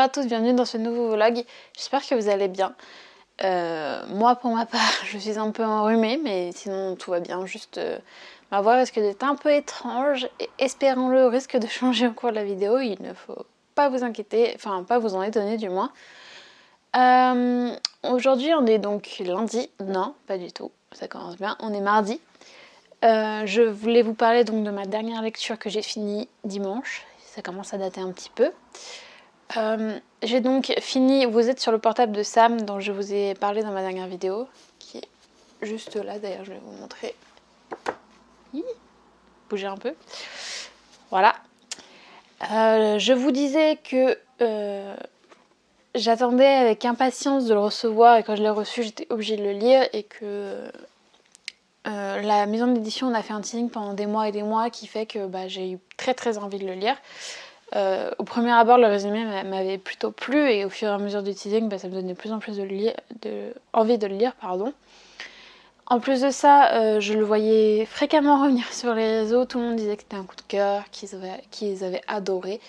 à tous, bienvenue dans ce nouveau vlog. J'espère que vous allez bien. Moi pour ma part, je suis un peu enrhumée, mais sinon tout va bien. Juste ma voix risque d'être un peu étrange et espérons-le risque de changer au cours de la vidéo. Il ne faut pas vous inquiéter, enfin pas vous en étonner du moins. Aujourd'hui on est donc lundi, non pas du tout, ça commence bien, on est mardi. Je voulais vous parler donc de ma dernière lecture que j'ai finie dimanche, ça commence à dater un petit peu. J'ai donc fini Vous êtes sur le portable de Sam dont je vous ai parlé dans ma dernière vidéo, qui est juste là, d'ailleurs je vais vous montrer. Bouger un peu. Voilà. Je vous disais que j'attendais avec impatience de le recevoir et quand je l'ai reçu j'étais obligée de le lire et que la maison d'édition on a fait un teasing pendant des mois et des mois qui fait que j'ai eu très envie de le lire. Au premier abord le résumé m'avait plutôt plu et au fur et à mesure du teasing ça me donnait de plus en plus envie de le lire. En plus de ça, je le voyais fréquemment revenir sur les réseaux, tout le monde disait que c'était un coup de cœur, qu'ils avaient adoré.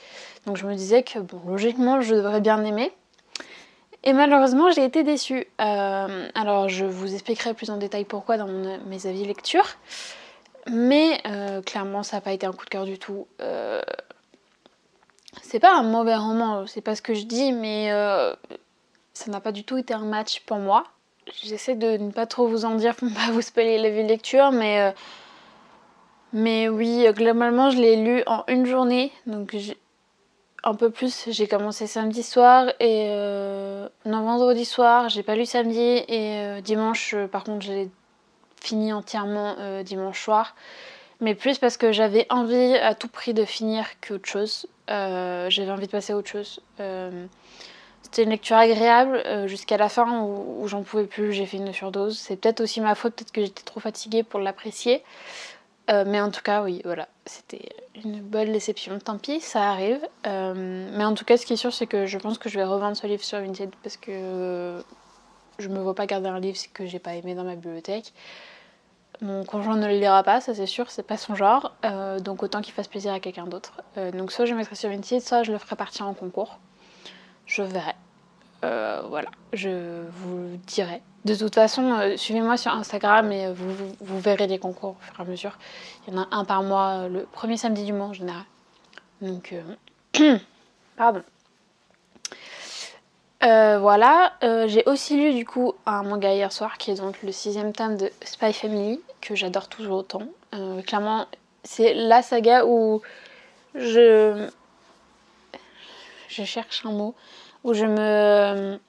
Donc je me disais que bon, logiquement je devrais bien aimer. Et malheureusement j'ai été déçue. Alors je vous expliquerai plus en détail pourquoi dans mes avis lecture. Mais clairement ça n'a pas été un coup de cœur du tout. C'est pas un mauvais roman, c'est pas ce que je dis, mais ça n'a pas du tout été un match pour moi. J'essaie de ne pas trop vous en dire pour ne pas vous spoiler la lecture, mais oui, globalement je l'ai lu en une journée, donc un peu plus. J'ai commencé samedi soir et non, vendredi soir, j'ai pas lu samedi et dimanche par contre j'ai fini entièrement dimanche soir. Mais plus parce que j'avais envie à tout prix de finir qu'autre chose. J'avais envie de passer à autre chose. C'était une lecture agréable jusqu'à la fin où j'en pouvais plus, j'ai fait une surdose. C'est peut-être aussi ma faute, peut-être que j'étais trop fatiguée pour l'apprécier. Mais en tout cas, oui, voilà, c'était une bonne déception. Tant pis, ça arrive. Mais en tout cas, ce qui est sûr, c'est que je pense que je vais revendre ce livre sur Vinted parce que je me vois pas garder un livre que j'ai pas aimé dans ma bibliothèque. Mon conjoint ne le lira pas, ça c'est sûr, c'est pas son genre, donc autant qu'il fasse plaisir à quelqu'un d'autre. Donc soit je le mettrai sur Vinted, soit je le ferai partir en concours. Je verrai. Voilà, je vous dirai. De toute façon, suivez-moi sur Instagram et vous verrez les concours au fur et à mesure. Il y en a un par mois, le premier samedi du mois en général. Donc, pardon. Voilà, j'ai aussi lu du coup un manga hier soir qui est donc le 6ème tome de Spy Family que j'adore toujours autant. Clairement, c'est la saga où je cherche un mot, où je me...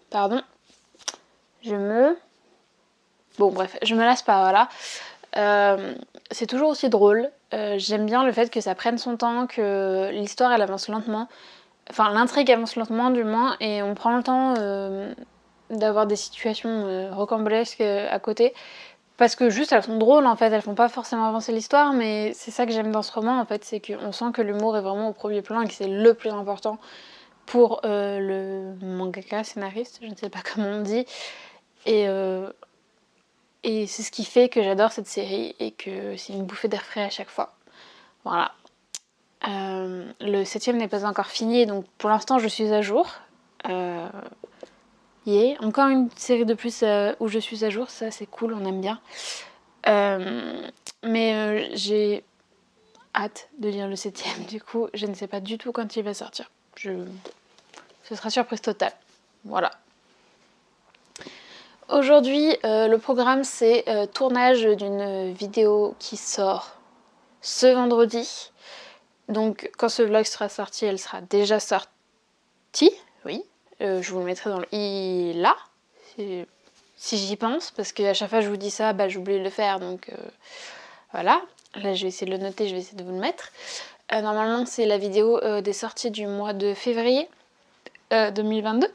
Pardon. Bon bref, je me lasse pas, voilà. C'est toujours aussi drôle. J'aime bien le fait que ça prenne son temps, que l'histoire elle avance lentement. Enfin, l'intrigue avance lentement du moins, et on prend le temps d'avoir des situations rocambolesques à côté. Parce que juste elles sont drôles en fait, elles font pas forcément avancer l'histoire, mais c'est ça que j'aime dans ce roman en fait, c'est qu'on sent que l'humour est vraiment au premier plan et que c'est le plus important pour le mangaka, scénariste, je ne sais pas comment on dit. Et c'est ce qui fait que j'adore cette série et que c'est une bouffée d'air frais à chaque fois. Voilà. Le 7ème n'est pas encore fini, donc pour l'instant je suis à jour. Encore une série de plus où je suis à jour, ça c'est cool, on aime bien. Mais j'ai hâte de lire le 7ème, du coup je ne sais pas du tout quand il va sortir. Ce sera surprise totale. Voilà. Aujourd'hui, le programme c'est tournage d'une vidéo qui sort ce vendredi. Donc quand ce vlog sera sorti, elle sera déjà sortie, oui. Je vous le mettrai dans le i là, si j'y pense, parce qu'à chaque fois que je vous dis ça, j'oublie de le faire, donc voilà. Là je vais essayer de le noter, je vais essayer de vous le mettre. Normalement c'est la vidéo des sorties du mois de février 2022,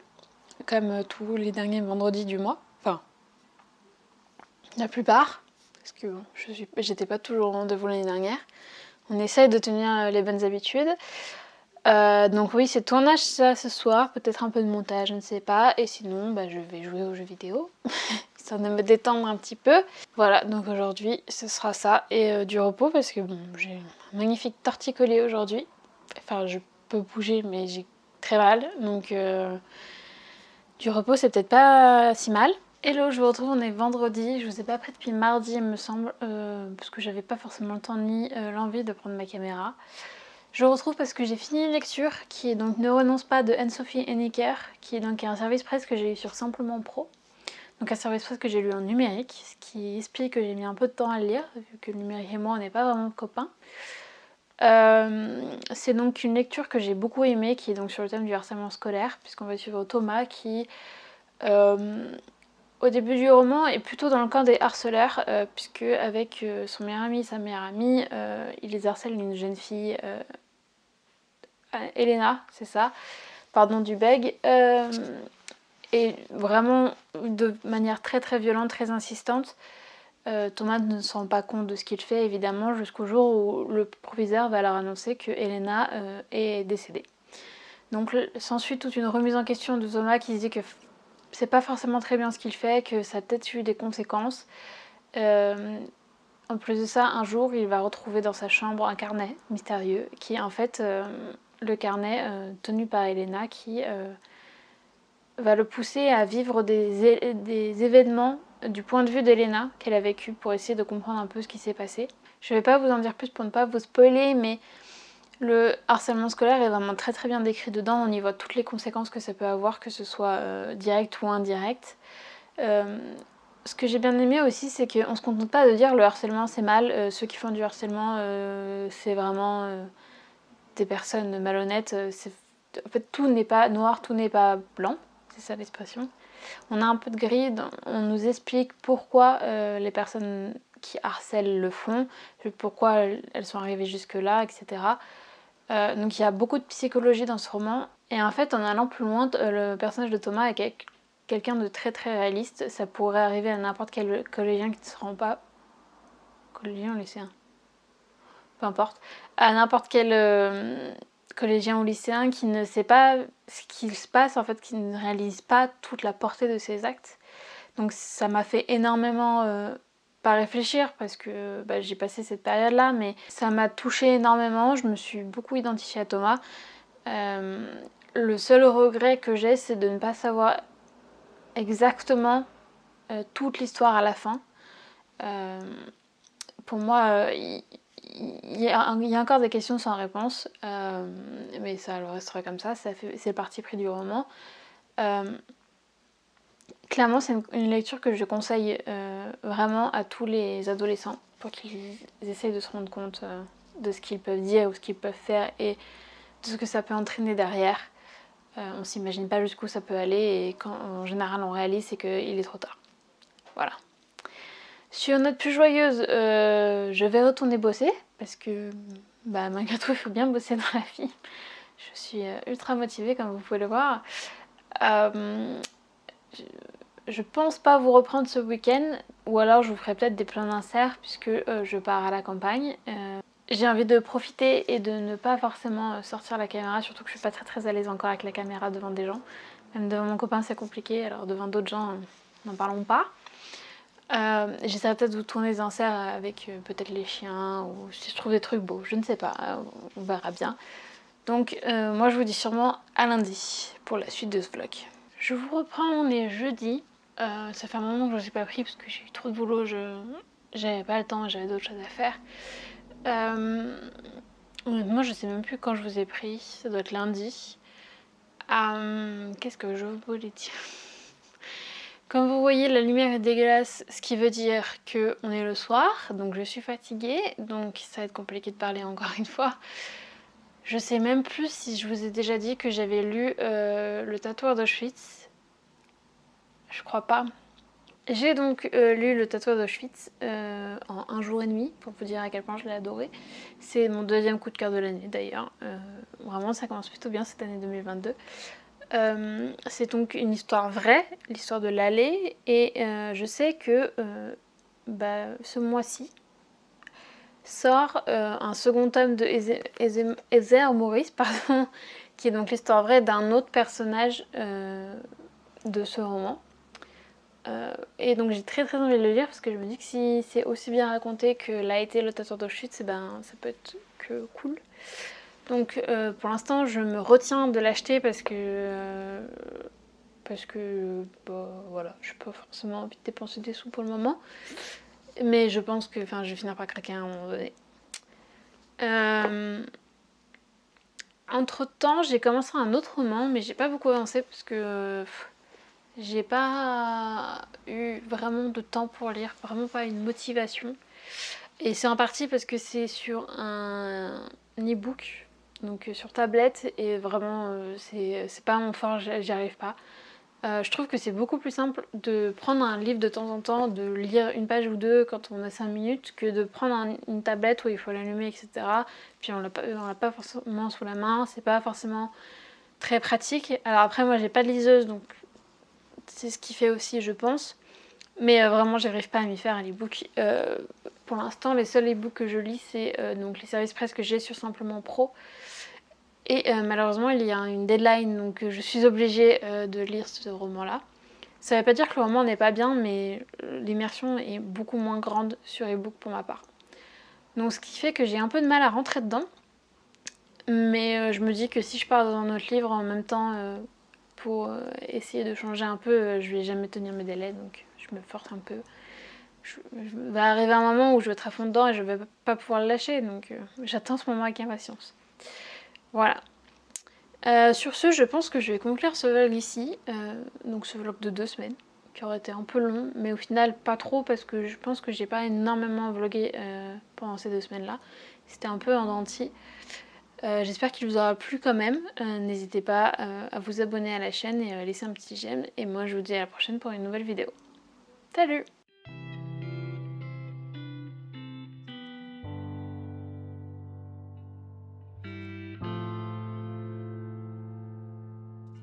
comme tous les derniers vendredis du mois, enfin la plupart, parce que bon, j'étais pas toujours au rendez-vous l'année dernière. On essaye de tenir les bonnes habitudes. Donc oui, c'est tournage ça ce soir, peut-être un peu de montage, je ne sais pas. Et sinon, je vais jouer aux jeux vidéo, histoire de me détendre un petit peu. Voilà, donc aujourd'hui, ce sera ça. Et du repos, parce que bon, j'ai un magnifique torticolis aujourd'hui. Enfin, je peux bouger, mais j'ai très mal, donc du repos c'est peut-être pas si mal. Hello, je vous retrouve, on est vendredi, je vous ai pas pris depuis mardi il me semble, parce que j'avais pas forcément le temps ni l'envie de prendre ma caméra. Je vous retrouve parce que j'ai fini une lecture qui est donc Ne renonce pas de Anne-Sophie Henniker, qui est donc un service presse que j'ai eu sur Simplement Pro. Donc un service presse que j'ai lu en numérique, ce qui explique que j'ai mis un peu de temps à le lire, vu que le numérique et moi on n'est pas vraiment copains. C'est donc une lecture que j'ai beaucoup aimée, qui est donc sur le thème du harcèlement scolaire, puisqu'on va suivre Thomas qui, au début du roman, est plutôt dans le camp des harceleurs, puisque avec son meilleur ami et sa meilleure amie, il les harcèle une jeune fille, Elena, c'est ça, pardon du beg, et vraiment de manière très très violente, très insistante. Thomas ne se rend pas compte de ce qu'il fait évidemment jusqu'au jour où le proviseur va leur annoncer que Elena est décédée. Donc s'ensuit toute une remise en question de Thomas qui se dit que c'est pas forcément très bien ce qu'il fait, que ça a peut-être eu des conséquences. En plus de ça, un jour il va retrouver dans sa chambre un carnet mystérieux qui est en fait le carnet tenu par Elena qui va le pousser à vivre des événements du point de vue d'Elena qu'elle a vécu pour essayer de comprendre un peu ce qui s'est passé. Je ne vais pas vous en dire plus pour ne pas vous spoiler, mais le harcèlement scolaire est vraiment très très bien décrit dedans. On y voit toutes les conséquences que ça peut avoir, que ce soit direct ou indirect. Ce que j'ai bien aimé aussi, c'est qu'on ne se contente pas de dire le harcèlement c'est mal, ceux qui font du harcèlement c'est vraiment des personnes malhonnêtes. En fait, tout n'est pas noir, tout n'est pas blanc, c'est ça l'expression. On a un peu de gris, on nous explique pourquoi les personnes qui harcèlent le font, pourquoi elles sont arrivées jusque-là, etc. Donc il y a beaucoup de psychologie dans ce roman. Et en fait, en allant plus loin, le personnage de Thomas est quelqu'un de très très réaliste. Ça pourrait arriver à n'importe quel collégien qui ne se rend pas... Collégien ou lycéen, peu importe. À n'importe quel collégien ou lycéen qui ne sait pas ce qu'il se passe, en fait, qui ne réalise pas toute la portée de ses actes. Donc ça m'a fait énormément... pas réfléchir parce que j'ai passé cette période là, mais ça m'a touchée énormément, je me suis beaucoup identifiée à Thomas. Le seul regret que j'ai, c'est de ne pas savoir exactement toute l'histoire à la fin. Pour moi, il y a encore des questions sans réponse, mais ça le restera comme ça, c'est le parti pris du roman. Clairement, c'est une lecture que je conseille vraiment à tous les adolescents pour qu'ils essayent de se rendre compte de ce qu'ils peuvent dire ou ce qu'ils peuvent faire et de ce que ça peut entraîner derrière. On s'imagine pas jusqu'où ça peut aller et quand en général on réalise, c'est qu'il est trop tard. Voilà. Sur une note plus joyeuse, je vais retourner bosser parce que malgré tout, il faut bien bosser dans la vie. Je suis ultra motivée comme vous pouvez le voir. Je pense pas vous reprendre ce week-end, ou alors je vous ferai peut-être des plans d'insert puisque je pars à la campagne. J'ai envie de profiter et de ne pas forcément sortir la caméra, surtout que je suis pas très très à l'aise encore avec la caméra devant des gens. Même devant mon copain c'est compliqué, alors devant d'autres gens n'en parlons pas. J'essaierai peut-être de vous tourner des inserts avec peut-être les chiens ou si je trouve des trucs beaux, je ne sais pas, on verra bien. Donc moi je vous dis sûrement à lundi pour la suite de ce vlog. Je vous reprends, on est jeudi. Ça fait un moment que je ne l'ai pas pris parce que j'ai eu trop de boulot, j'avais pas le temps, j'avais d'autres choses à faire. Honnêtement, je sais même plus quand je vous ai pris, ça doit être lundi. Qu'est-ce que je voulais dire? Comme vous voyez, la lumière est dégueulasse, ce qui veut dire qu'on est le soir, donc je suis fatiguée, donc ça va être compliqué de parler encore une fois. Je sais même plus si je vous ai déjà dit que j'avais lu Le Tatoueur d'Auschwitz. Je crois pas. J'ai donc lu Le Tatoueur d'Auschwitz en un jour et demi, pour vous dire à quel point je l'ai adoré. C'est mon deuxième coup de cœur de l'année d'ailleurs. Vraiment, ça commence plutôt bien cette année 2022. C'est donc une histoire vraie, l'histoire de l'allée, et je sais que ce mois-ci sort un second tome de Heather Morris, pardon, qui est donc l'histoire vraie d'un autre personnage de ce roman. Et donc j'ai très très envie de le lire parce que je me dis que si c'est aussi bien raconté que l'a été Le Tatoueur d'Auschwitz, ça peut être que cool. Donc pour l'instant je me retiens de l'acheter parce que bah, voilà, j'ai pas forcément envie de dépenser des sous pour le moment. Mais je pense que je vais finir par craquer à un moment donné. Entre temps, j'ai commencé un autre roman, mais j'ai pas beaucoup avancé parce que j'ai pas eu vraiment de temps pour lire, vraiment pas une motivation. Et c'est en partie parce que c'est sur un e-book, donc sur tablette, et vraiment c'est pas mon fort, j'y arrive pas. Je trouve que c'est beaucoup plus simple de prendre un livre de temps en temps, de lire une page ou deux quand on a 5 minutes, que de prendre une tablette où il faut l'allumer, etc. Puis on l'a pas forcément sous la main, c'est pas forcément très pratique. Alors après, moi j'ai pas de liseuse, donc c'est ce qui fait aussi, je pense. Mais vraiment, j'arrive pas à m'y faire à l'e-book. Pour l'instant, les seuls e-books que je lis, c'est donc les services presse que j'ai sur Simplement Pro. Et malheureusement, il y a une deadline, donc je suis obligée de lire ce roman-là. Ça veut pas dire que le roman n'est pas bien, mais l'immersion est beaucoup moins grande sur e-book pour ma part. Donc ce qui fait que j'ai un peu de mal à rentrer dedans. Mais je me dis que si je pars dans un autre livre en même temps pour essayer de changer un peu, je vais jamais tenir mes délais, donc je me force un peu. Je vais arriver un moment où je vais être à fond dedans et je vais pas pouvoir le lâcher, donc j'attends ce moment avec impatience. Voilà. Sur ce, je pense que je vais conclure ce vlog ici, donc ce vlog de 2 semaines, qui aurait été un peu long, mais au final pas trop parce que je pense que j'ai pas énormément vlogué pendant ces 2 semaines-là. C'était un peu en dents de scie. J'espère qu'il vous aura plu quand même. N'hésitez pas à vous abonner à la chaîne et à laisser un petit j'aime. Et moi je vous dis à la prochaine pour une nouvelle vidéo. Salut!